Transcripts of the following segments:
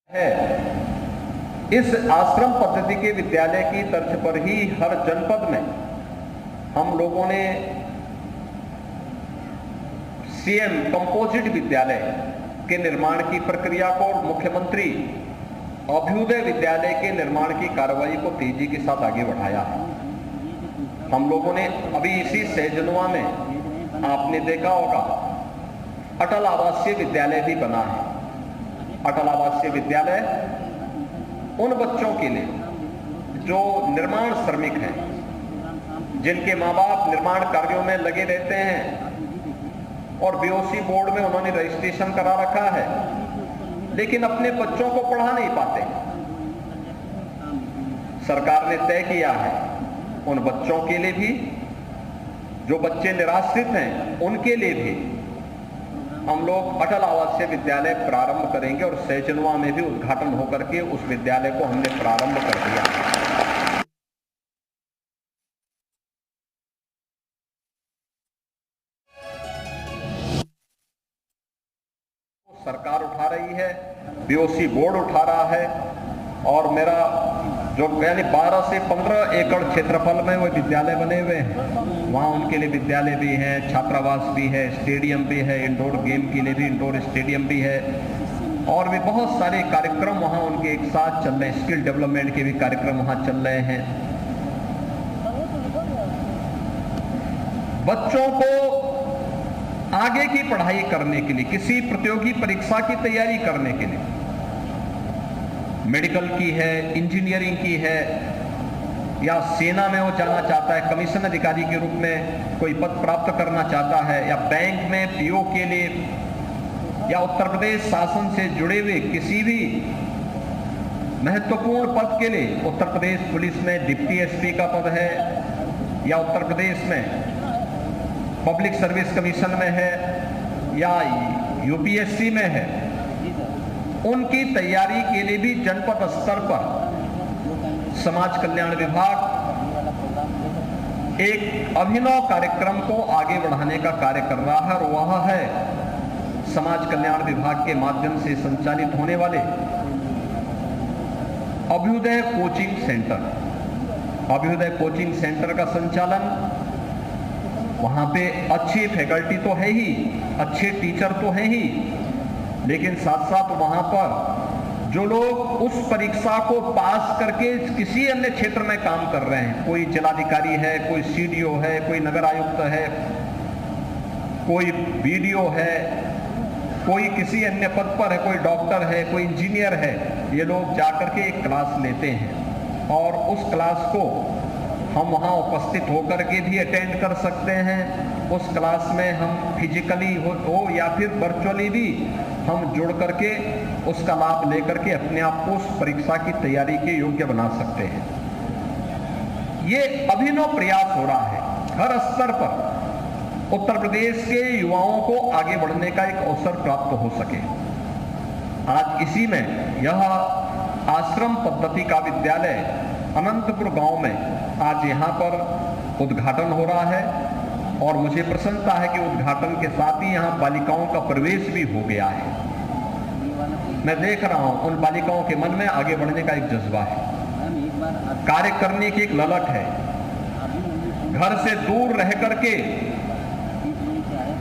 है। इस आश्रम पद्धति के विद्यालय की तर्ज पर ही हर जनपद में हम लोगों ने सीएम कंपोजिट विद्यालय के निर्माण की प्रक्रिया को और मुख्यमंत्री अभ्युदय विद्यालय के निर्माण की कार्रवाई को तेजी के साथ आगे बढ़ाया है। हम लोगों ने अभी इसी सहजनवा में आपने देखा होगा अटल आवासीय विद्यालय भी बना है। अटल आवासीय विद्यालय उन बच्चों के लिए जो निर्माण श्रमिक हैं, जिनके माँ बाप निर्माण कार्यों में लगे रहते हैं और बीओसी बोर्ड में उन्होंने रजिस्ट्रेशन करा रखा है, लेकिन अपने बच्चों को पढ़ा नहीं पाते। सरकार ने तय किया है उन बच्चों के लिए भी, जो बच्चे निराश्रित हैं उनके लिए भी हम लोग अटल आवासीय विद्यालय प्रारंभ करेंगे और सहजनवा में भी उद्घाटन होकर के उस विद्यालय को हमने प्रारंभ कर दिया। सरकार उठा रही है, बीओसी बोर्ड उठा रहा है और मेरा जो यानी 12 से 15 एकड़ क्षेत्रफल में वो विद्यालय बने हुए हैं, वहाँ उनके लिए विद्यालय भी है, छात्रावास भी है, स्टेडियम भी है, इंडोर गेम के लिए भी इंडोर स्टेडियम भी है और भी बहुत सारे कार्यक्रम वहाँ उनके एक साथ चल रहे हैं। स्किल डेवलपमेंट के भी कार्यक्रम वहाँ चल रहे हैं। बच्चों को आगे की पढ़ाई करने के लिए, किसी प्रतियोगी परीक्षा की तैयारी करने के लिए, मेडिकल की है, इंजीनियरिंग की है, या सेना में वो जाना चाहता है, कमीशन अधिकारी के रूप में कोई पद प्राप्त करना चाहता है, या बैंक में पीओ के लिए, या उत्तर प्रदेश शासन से जुड़े हुए किसी भी महत्वपूर्ण पद के लिए, उत्तर प्रदेश पुलिस में डिप्टी एसपी का पद है, या उत्तर प्रदेश में पब्लिक सर्विस कमीशन में है, या यूपीएससी में है, उनकी तैयारी के लिए भी जनपद स्तर पर समाज कल्याण विभाग एक अभिनव कार्यक्रम को आगे बढ़ाने का कार्य कर रहा है और वह है समाज कल्याण विभाग के माध्यम से संचालित होने वाले Abhyuday coaching centre. Abhyuday coaching centre का संचालन, वहां पे अच्छी फैकल्टी तो है ही, अच्छे टीचर तो हैं ही, लेकिन साथ साथ वहां पर जो लोग उस परीक्षा को पास करके किसी अन्य क्षेत्र में काम कर रहे हैं, कोई जिलाधिकारी है, कोई सीडीओ है, कोई नगर आयुक्त है, कोई बीडीओ है, कोई किसी अन्य पद पर है, कोई डॉक्टर है, कोई इंजीनियर है, ये लोग जाकर के एक क्लास लेते हैं और उस क्लास को हम वहाँ उपस्थित होकर के भी अटेंड कर सकते हैं। उस क्लास में हम फिजिकली हो या फिर वर्चुअली भी हम जुड़ करके उसका लाभ लेकर के अपने आप को उस परीक्षा की तैयारी के योग्य बना सकते हैं। ये अभिनव प्रयास हो रहा है हर स्तर पर, उत्तर प्रदेश के युवाओं को आगे बढ़ने का एक अवसर प्राप्त हो सके। आज इसी में यह आश्रम पद्धति का विद्यालय अनंतपुर गांव में आज यहाँ पर उद्घाटन हो रहा है और मुझे प्रसन्नता है कि उद्घाटन के साथ ही यहाँ बालिकाओं का प्रवेश भी हो गया है। मैं देख रहा हूँ उन बालिकाओं के मन में आगे बढ़ने का एक जज्बा है, कार्य करने की एक ललक है। घर से दूर रह करके,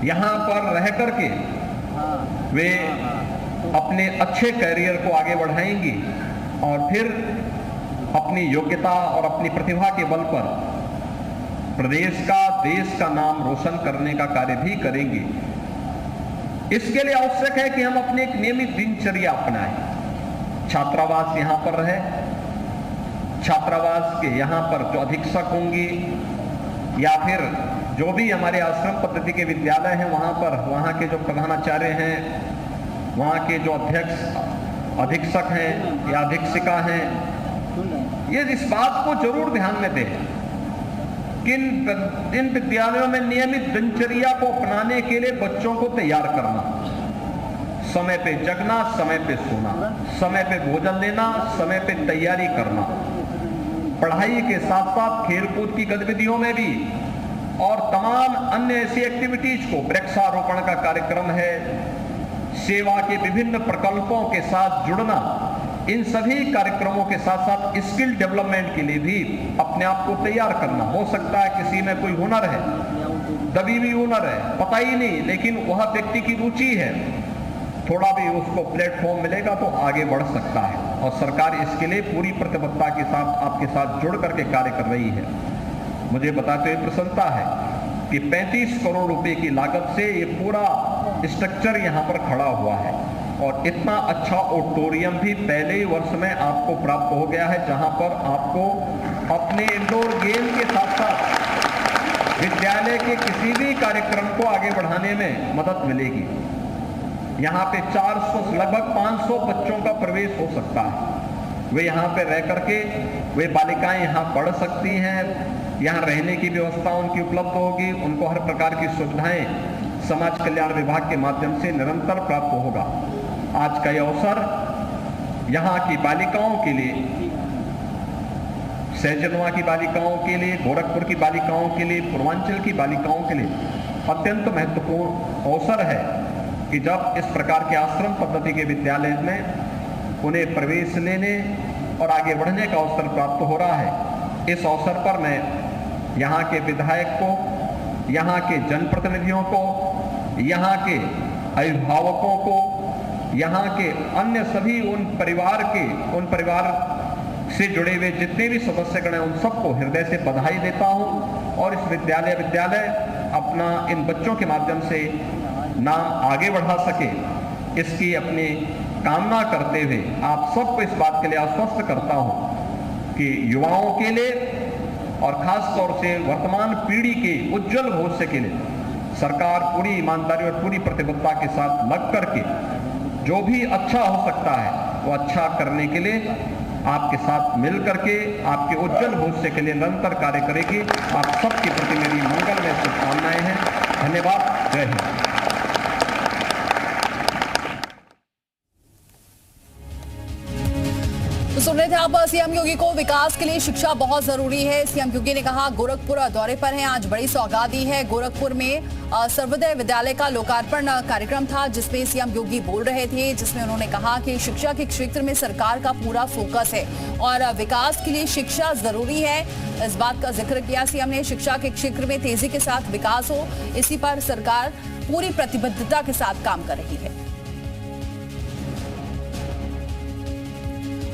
यहाँ पर रह करके वे अपने अच्छे करियर को आगे बढ़ाएंगी और फिर अपनी योग्यता और अपनी प्रतिभा के बल पर प्रदेश का, देश का नाम रोशन करने का कार्य भी करेंगी। इसके लिए आवश्यक है कि हम अपने एक नियमित दिनचर्या अपनाएं। छात्रावास यहाँ पर रहे, छात्रावास के यहाँ पर जो अधीक्षक होंगी या फिर जो भी हमारे आश्रम पद्धति के विद्यालय हैं वहाँ पर, वहाँ के जो प्रधानाचार्य हैं, वहाँ के जो अधीक्षक हैं या अधीक्षिका हैं, ये इस बात को जरूर ध्यान में दें कि इन विद्यालयों में नियमित दिनचर्या को अपनाने के लिए बच्चों को तैयार करना, समय पे जगना, समय पे सोना, समय पे भोजन लेना, समय पे तैयारी करना, पढ़ाई के साथ साथ खेलकूद की गतिविधियों में भी और तमाम अन्य ऐसी एक्टिविटीज को, वृक्षारोपण का कार्यक्रम है, सेवा के विभिन्न प्रकल्पों के साथ जुड़ना, इन सभी कार्यक्रमों के साथ साथ स्किल डेवलपमेंट के लिए भी अपने आप को तैयार करना। हो सकता है किसी में कोई हुनर है, दबी हुई हुनर है, पता ही नहीं, लेकिन वह व्यक्ति की रुचि है, थोड़ा भी उसको प्लेटफॉर्म मिलेगा तो आगे बढ़ सकता है। और सरकार इसके लिए पूरी प्रतिबद्धता के साथ आपके साथ जुड़ करके कार्य कर रही है। मुझे बताते हुए प्रसन्नता है कि 35 करोड़ रुपए की लागत से ये पूरा स्ट्रक्चर यहाँ पर खड़ा हुआ है और इतना अच्छा ऑडिटोरियम भी पहले ही वर्ष में आपको प्राप्त हो गया है, जहाँ पर आपको अपने इंडोर गेम के साथ साथ विद्यालय के किसी भी कार्यक्रम को आगे बढ़ाने में मदद मिलेगी। यहाँ पे 400 लगभग 500 बच्चों का प्रवेश हो सकता है। वे यहाँ पे रह करके वे बालिकाएं यहाँ पढ़ सकती हैं, यहाँ रहने की व्यवस्था उनकी उपलब्ध होगी, उनको हर प्रकार की सुविधाएं समाज कल्याण विभाग के माध्यम से निरंतर प्राप्त होगा। आज का यह अवसर यहाँ की बालिकाओं के लिए, सहजनवा की बालिकाओं के लिए, गोरखपुर की बालिकाओं के लिए, पूर्वांचल की बालिकाओं के लिए अत्यंत महत्वपूर्ण अवसर है कि जब इस प्रकार के आश्रम पद्धति के विद्यालय में उन्हें प्रवेश लेने और आगे बढ़ने का अवसर प्राप्त हो रहा है। इस अवसर पर मैं यहाँ के विधायक को, यहाँ के जनप्रतिनिधियों को, यहाँ के अभिभावकों को, यहाँ के अन्य सभी उन परिवार से जुड़े हुए जितने भी सदस्यगण हैं, उन सबको हृदय से बधाई देता हूँ। और इस विद्यालय अपना इन बच्चों के माध्यम से नाम आगे बढ़ा सके, इसकी अपनी कामना करते हुए आप सबको इस बात के लिए आश्वस्त करता हूं कि युवाओं के लिए और खास तौर से वर्तमान पीढ़ी के उज्जवल भविष्य के लिए सरकार पूरी ईमानदारी और पूरी प्रतिबद्धता के साथ लग करके जो भी अच्छा हो सकता है वो अच्छा करने के लिए आपके साथ मिल करके आपके उज्जवल भविष्य के लिए निरंतर कार्य करेगी। आप सबके प्रति मेरी मंगलमय शुभकामनाएं हैं। धन्यवाद। जय हिंद। तो सुन रहे थे आप सीएम योगी को, विकास के लिए शिक्षा बहुत जरूरी है। सीएम योगी ने कहा गोरखपुर दौरे पर हैं, आज बड़ी सौगात दी है। गोरखपुर में सर्वोदय विद्यालय का लोकार्पण कार्यक्रम था जिसमें सीएम योगी बोल रहे थे, जिसमें उन्होंने कहा कि शिक्षा के क्षेत्र में सरकार का पूरा फोकस है और विकास के लिए शिक्षा जरूरी है। इस बात का जिक्र किया सीएम ने। शिक्षा के क्षेत्र में तेजी के साथ विकास हो, इसी पर सरकार पूरी प्रतिबद्धता के साथ काम कर रही है।